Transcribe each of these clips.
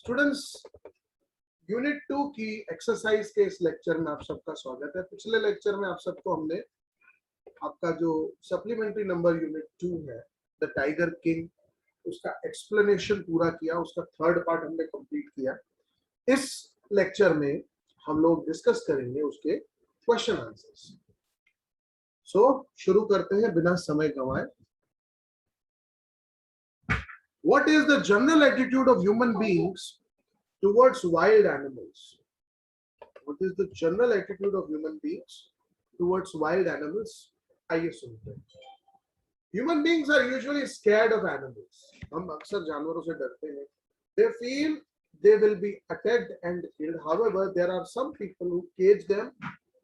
Students, unit 2 की exercise के इस लेक्चर में आप सबका स्वागत है। पिछले लेक्चर में आप सबको हमने आपका जो सप्लीमेंट्री नंबर यूनिट 2 है, द टाइगर किंग, उसका एक्सप्लेनेशन पूरा किया। उसका थर्ड पार्ट हमने कंप्लीट किया। इस लेक्चर में हम लोग डिस्कस करेंगे उसके क्वेश्चन आंसर्स। सो शुरू करते हैं बिना समय गंवाए। What is the general attitude of human beings towards wild animals? What is the general attitude of human beings towards wild animals? आइए सुनते हैं। Human beings are usually scared of animals. हम अक्सर जानवरों से डरते हैं। They feel they will be attacked and killed. However, there are some people who cage them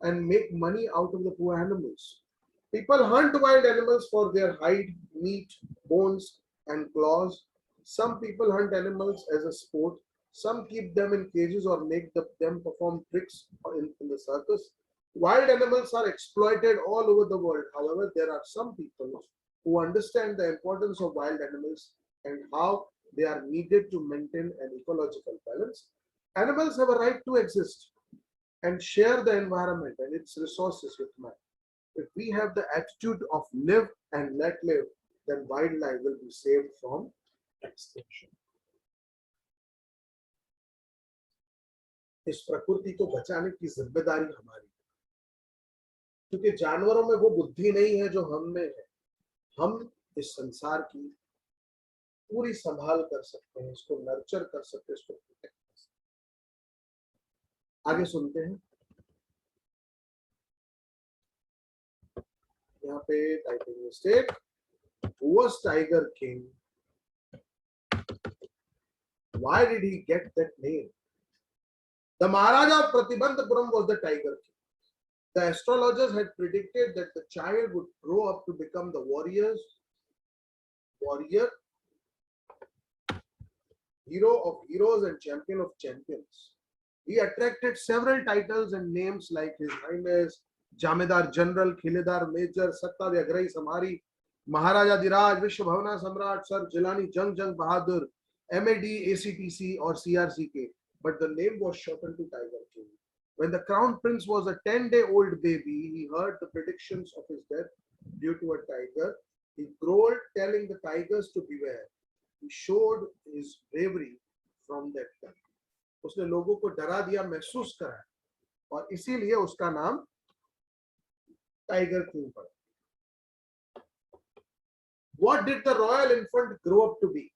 and make money out of the poor animals. People hunt wild animals for their hide, meat, bones, and claws. Some people hunt animals as a sport. Some keep them in cages or make them perform tricks in the circus. Wild animals are exploited all over the world. However, there are some people who understand the importance of wild animals and how they are needed to maintain an ecological balance. Animals have a right to exist and share the environment and its resources with man. If we have the attitude of live and let live, then wildlife will be saved from extinction. इस प्रकृति को बचाने की जिम्मेदारी हमारी, क्योंकि जानवरों में वो बुद्धि नहीं है जो हम में है। हम इस संसार की पूरी संभाल कर सकते हैं, इसको नर्चर कर सकते हैं, इसको प्रोटेक्ट कर सकते हैं। आगे सुनते हैं। यहाँ पे typing mistake. Who was Tiger King? Why did he get that name? The Maharaja of Pratibandhapuram was the Tiger King. The astrologers had predicted that the child would grow up to become the warrior, hero of heroes and champion of champions. He attracted several titles and names like His Highness, Jamidar General, Khilidar Major, Sattavyagrahi Samari, Maharaja Diraj, Vishwa Bhavana Samrat, Sir Jilani Jang Bahadur, MAD, ACTC or CRCK, but the name was shortened to Tiger King. When the crown prince was a 10-day-old baby, he heard the predictions of his death due to a tiger. He growled, telling the tigers to beware. He showed his bravery from that time. उसने लोगों को डरा दिया, महसूस कराया, और इसीलिए उसका नाम टाइगर किंग पड़ा। What did the royal infant grow up to be?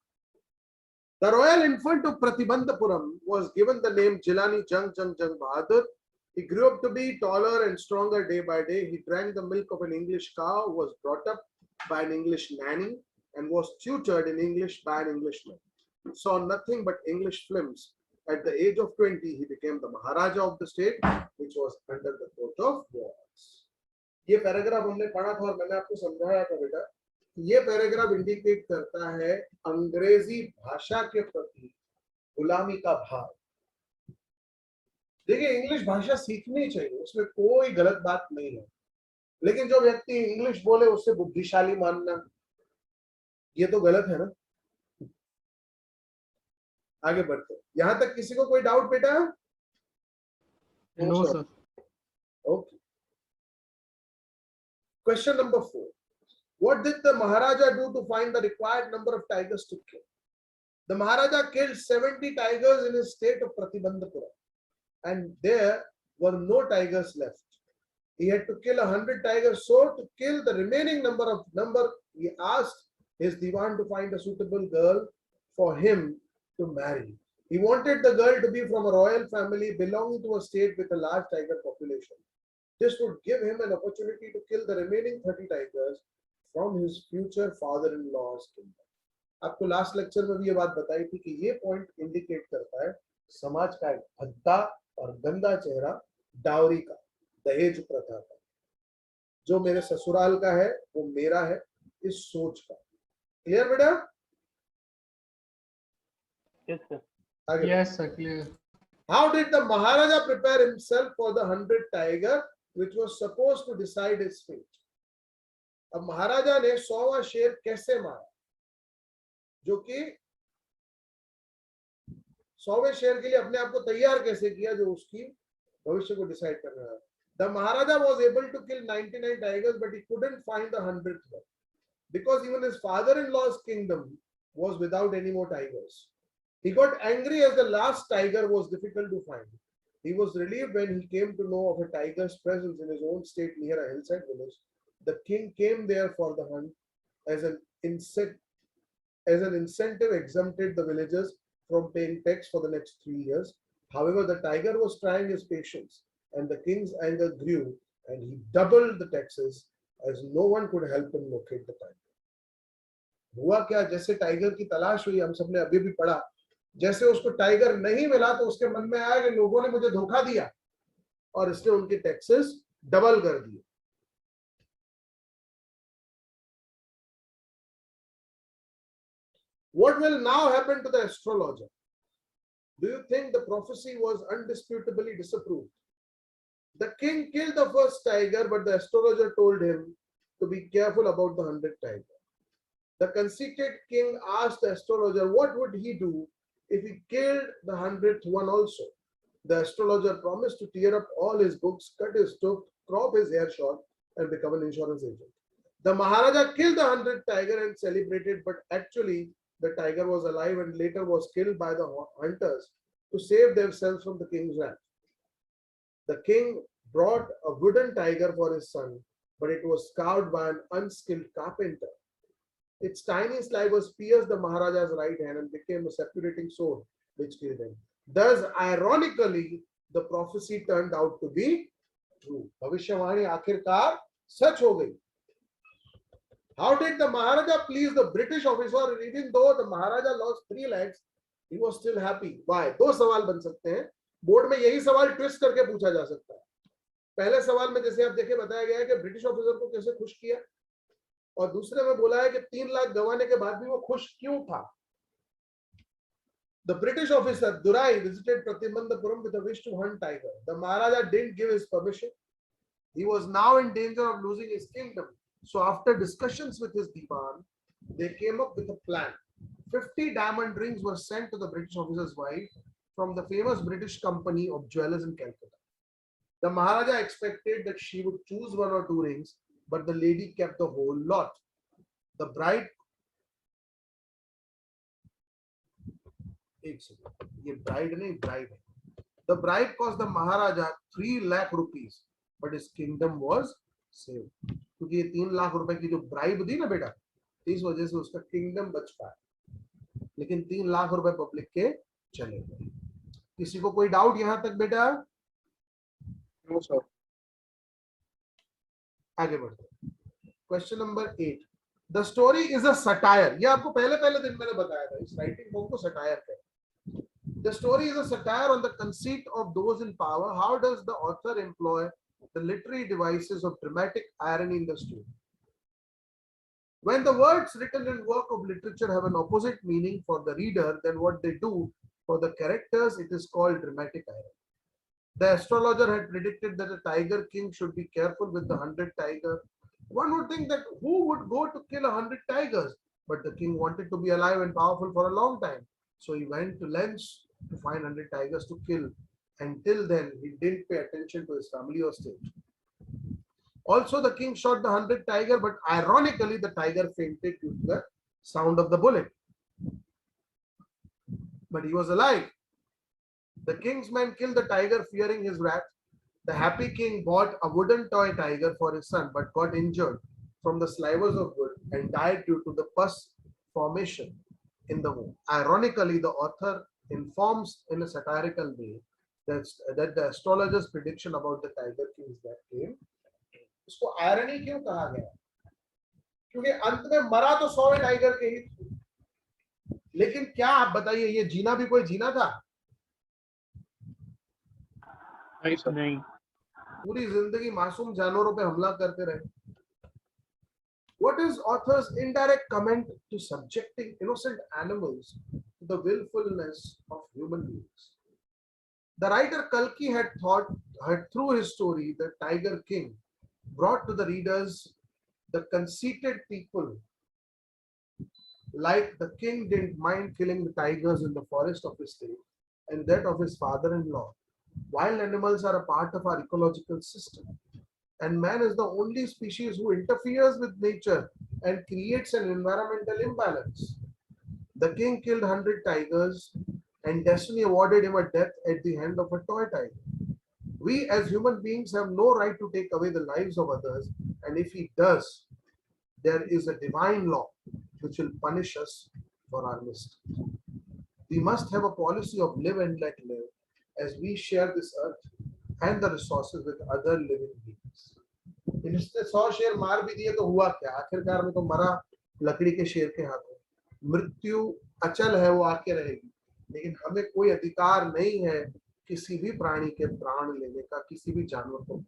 The royal infant of Pratibandhapuram was given the name Jilani Jang Bahadur. He grew up to be taller and stronger day by day. He drank the milk of an English cow, was brought up by an English nanny, and was tutored in English by an Englishman. He saw nothing but English films. At the age of 20, he became the Maharaja of the state, which was under the coat of wards. ये paragraph हमने पढ़ा था और मैंने आपको समझाया था बेटा। ये पैराग्राफ इंडिकेट करता है अंग्रेजी भाषा के प्रति गुलामी का भाव। देखिए, इंग्लिश भाषा सीखनी चाहिए, उसमें कोई गलत बात नहीं है, लेकिन जो व्यक्ति इंग्लिश बोले उससे बुद्धिशाली मानना, ये तो गलत है ना। आगे बढ़ते हैं। यहां तक किसी को कोई डाउट बेटा? No sir. Okay. Question number 4. What did the Maharaja do to find the required number of tigers to kill? The Maharaja killed 70 tigers in his state of Pratibandhapuram, and there were no tigers left. He had to kill 100 tigers. So to kill the remaining number, he asked his diwan to find a suitable girl for him to marry. He wanted the girl to be from a royal family belonging to a state with a large tiger population. This would give him an opportunity to kill the remaining 30 tigers from his future father-in-law's kingdom. आपको last lecture में भी ये बात बताई थी कि ये point indicate करता है समाज का एक भद्दा और गंदा चेहरा डावरी का, दहेज प्रथा का। जो मेरे ससुराल का है वो मेरा है, इस सोच का। क्लियर बेटा? Yes sir. Yes sir, clear. How did the Maharaja prepare himself for the 100 tiger which was supposed to decide his fate? अब महाराजा ने 100वां शेर कैसे मारा, जो कि 100वें शेर के लिए अपने आप को तैयार कैसे किया जो उसकी भविष्य को डिसाइड कर रहा है. The Maharaja was able to kill 99 tigers, but he couldn't find the 100th one because even his father-in-law's kingdom was without any more tigers. He got angry as the last tiger was difficult to find. He was relieved when he came to know of a tiger's presence in his own state near a hillside village. The king came there for the hunt as an incentive, exempted the villagers from paying tax for the next 3 years. However, the tiger was trying his patience, and the king's anger grew, and he doubled the taxes as no one could help him locate the tiger. हुआ क्या, जैसे tiger की तलाश हुई, हम सबने अभी भी पढ़ा, जैसे उसको टाइगर नहीं मिला तो उसके मन में आया कि लोगों ने मुझे धोखा दिया और इसने उनके टैक्सेस डबल कर दिए. What will now happen to the astrologer? Do you think the prophecy was undisputably disapproved? The king killed the first tiger, but the astrologer told him to be careful about the 100th tiger. The conceited king asked the astrologer what would he do if he killed the 100th one also. The astrologer promised to tear up all his books, cut his tooth, crop his hair short, and become an insurance agent. The Maharaja killed the 100th tiger and celebrated, but actually the tiger was alive and later was killed by the hunters to save themselves from the king's wrath. The king brought a wooden tiger for his son, but it was carved by an unskilled carpenter. Its tiny slivers pierced the Maharaja's right hand and became a separating sword, which killed him. Thus, ironically, the prophecy turned out to be true. भविष्यवाणी आखिरकार सच हो गई. How did the Maharaja please the British officer? Even though the Maharaja lost 3 legs, he was still happy. Why? दो सवाल बन सकते हैं. Board में यही सवाल ट्विस्ट करके पूछा जा सकता है. पहले सवाल में जैसे आप देखें बताया गया है कि ब्रिटिश ऑफिसर को कैसे खुश किया, और दूसरे में बोला है कि 3 लाख गंवाने के बाद भी वो खुश क्यों था. The British officer Durai visited Pratimandhapuram with a wish to hunt tiger. The Maharaja didn't give his permission. He was now in danger of losing his kingdom. So after discussions with his Diwan, they came up with a plan. 50 diamond rings were sent to the British officer's wife from the famous British company of jewelers in Calcutta. The Maharaja expected that she would choose 1 or 2 rings, but the lady kept the whole lot. The bride, the bride cost the Maharaja 3 lakh rupees, but his kingdom was saved. क्योंकि ये 3 लाख रुपए की जो bribe दी ना बेटा, इस वजह से उसका किंगडम बच पाया, लेकिन 3 लाख रुपए पब्लिक के चले गए. किसी को कोई डाउट यहां तक बेटा? No sir. आगे बढ़ते. Question number 8. The story is a satire. ये आपको पहले दिन मैंने बताया था, इस राइटिंग फॉर्म को सटायर कहते हैं. The story is a satire on the conceit of those in power. How does the author employ the literary devices of dramatic irony in the story? When the words written in work of literature have an opposite meaning for the reader than what they do for the characters, it is called dramatic irony. The astrologer had predicted that a tiger king should be careful with the 100 tiger. One would think that who would go to kill 100 tigers? But the king wanted to be alive and powerful for a long time. So he went to lengths to find 100 tigers to kill. Until then, he didn't pay attention to his family or state. Also, the king shot the 100th tiger, but ironically, the tiger fainted due to the sound of the bullet. But he was alive. The king's men killed the tiger, fearing his wrath. The happy king bought a wooden toy tiger for his son, but got injured from the slivers of wood and died due to the pus formation in the wound. Ironically, the author informs in a satirical way that the astrologer's prediction about the tiger kings that came. इसको irony क्यों कहा गया? क्योंकि अंत में मरा तो 100वें tiger के ही, लेकिन क्या आप बताइए, ये जीना भी कोई जीना था? नहीं. पूरी जिंदगी मासूम जानवरों पे हमला करते रहे. What is author's indirect comment to subjecting innocent animals to the willfulness of human beings? The writer Kalki had through his story, the Tiger King, brought to the readers the conceited people. Like the king didn't mind killing the tigers in the forest of his state, and that of his father-in-law. Wild animals are a part of our ecological system, and man is the only species who interferes with nature and creates an environmental imbalance. The king killed 100 tigers, and destiny awarded him a death at the hand of a toy tiger. We as human beings have no right to take away the lives of others, and if he does, there is a divine law which will punish us for our mistakes. We must have a policy of live and let live as we share this earth and the resources with other living beings. इसने 100 शेर मार भी दिए तो हुआ क्या? आखिरकार में तो मरा लकड़ी के शेर के हाथों। मृत्यु अचल है, वो आके रहेगी, लेकिन हमें कोई अधिकार नहीं है किसी भी प्राणी के प्राण लेने का, किसी भी जानवर को।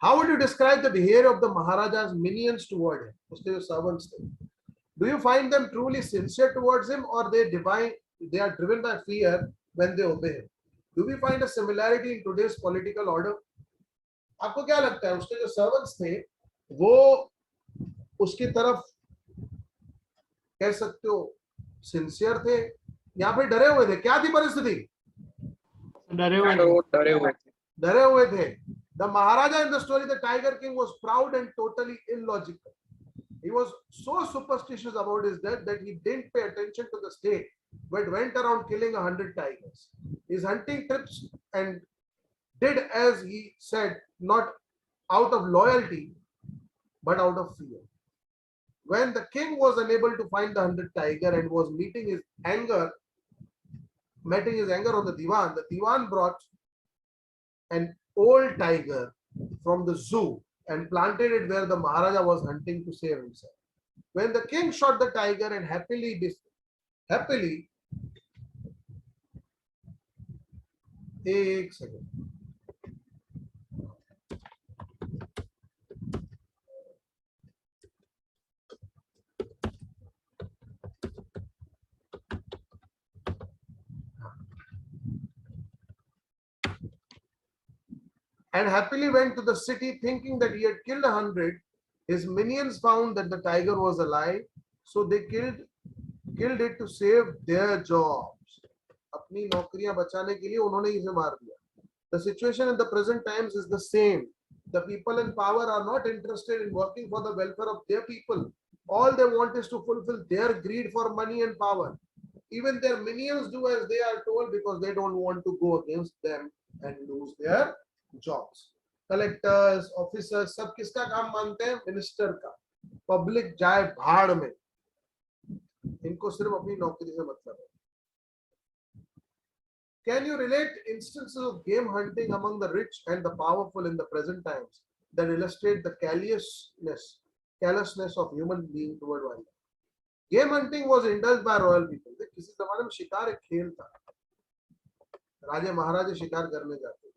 How would you describe the behavior of the Maharaja's minions toward him? उसके जो servants थे. Do you find them truly sincere towards him, or they are driven by fear when they obey him? Do we find a similarity in today's political order? आपको क्या लगता है उसके जो servants थे वो उसकी तरफ कह सकते हो सिंसियर थे या फिर डरे हुए थे? क्या थी परिस्थिति? डरे हुए थे। The Maharaja in the story, the Tiger King, was proud and totally illogical. He was so superstitious about his death that he didn't pay attention to the state, but went around killing 100 tigers. His hunting trips and did as he said, not out of loyalty, but out of fear. When the king was unable to find the 100 tiger and was meeting his anger on the diwan brought an old tiger from the zoo and planted it where the Maharaja was hunting to save himself. When the king shot the tiger and happily एक second and happily went to the city thinking that he had killed 100. His minions found that the tiger was alive, so they killed it to save their jobs. अपनी नौकरियां बचाने के लिए उन्होंने इसे मार दिया. The situation in the present times is the same. The people in power are not interested in working for the welfare of their people. All they want is to fulfill their greed for money and power. Even their minions do as they are told because they don't want to go against them and lose their jobs. Collectors, officers, सब किसका काम मानते हैं? Minister का. Public जाए भाड़ में, इनको सिर्फ अपनी नौकरी से मतलब है. Can you relate instances of game hunting among the rich and the powerful in the present times that illustrate the carelessness of human being toward wildlife? Game hunting was indulged by royal people. किसी जमाने में शिकार एक खेल था. राजे महाराजे शिकार करने जाते थे.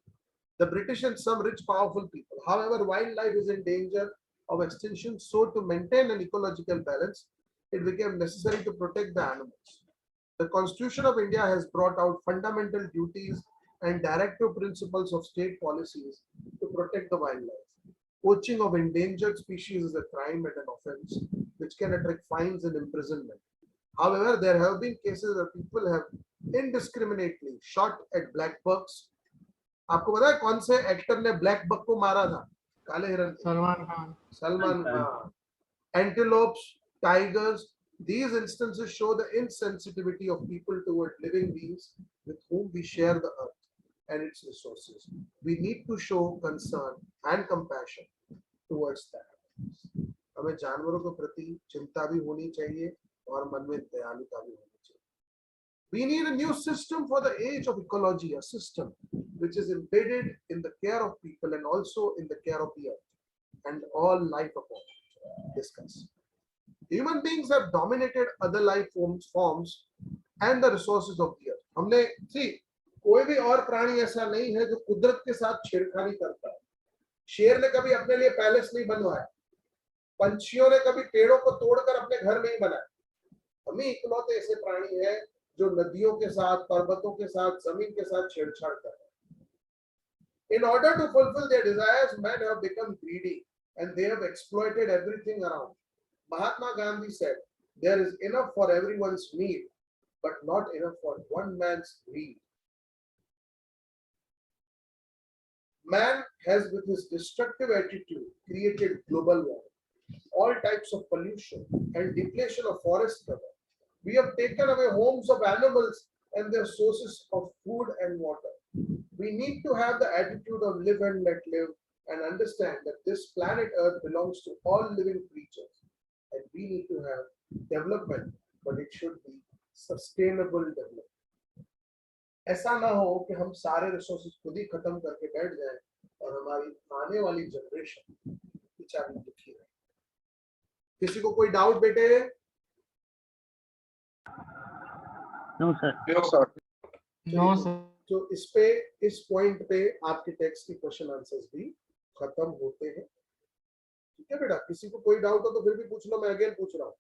The British and some rich powerful people. However, wildlife is in danger of extinction, so to maintain an ecological balance, it became necessary to protect the animals. The Constitution of India has brought out fundamental duties and directive principles of state policies to protect the wildlife. Poaching of endangered species is a crime and an offense which can attract fines and imprisonment. However, there have been cases where people have indiscriminately shot at black bucks. आपको पता है कौन से actor ने black buck को मारा था? काले हिरन. Salman Khan. Antelopes, tigers. These instances show the insensitivity of people toward living beings with whom we share the earth and its resources. We need to show concern and compassion towards that. हमें जानवरों के प्रति चिंता भी होनी चाहिए और मन में दयालुता भी होनी चाहिए. We need a new system for the age of ecology, a system which is embedded in the care of people and also in the care of the earth and all life upon it. Discuss. Human beings have dominated other life forms and the resources of the earth. हमने कोई भी और प्राणी ऐसा नहीं है जो कुदरत के साथ छेड़खानी करता है. शेर ने कभी अपने लिए पैलेस नहीं बनवाया. पंछियों ने कभी पेड़ों को तोड़कर अपने घर नहीं बनाए. हम ही इकलौते ऐसे प्राणी हैं जो नदियों के साथ, पर्वतों के साथ, जमीन के साथ छेड़छाड़ कर रहे हैं. In order to fulfill their desires, men have become greedy and they have exploited everything around. Mahatma Gandhi said, "There is enough for everyone's need, but not enough for one man's greed. Man has, with his destructive attitude, created global warming, all types of pollution, and depletion of forest cover. We have taken away homes of animals and their sources of food and water. We need to have the attitude of live and let live and understand that this planet Earth belongs to all living creatures. And we need to have development, but it should be sustainable development. ऐसा ना हो कि हम सारे resources खुद ही खत्म करके बैठ जाएं और हमारी आने वाली जनरेशन बेचारी दुखी रहे। किसी को कोई डाउट बेटे? No sir. No sir. तो इस पॉइंट पे आपके टेक्स्ट की क्वेश्चन आंसर्स भी खत्म होते हैं। ठीक है बेटा, किसी को कोई डाउट हो तो फिर भी पूछ लो, मैं अगेन पूछ रहा हूँ।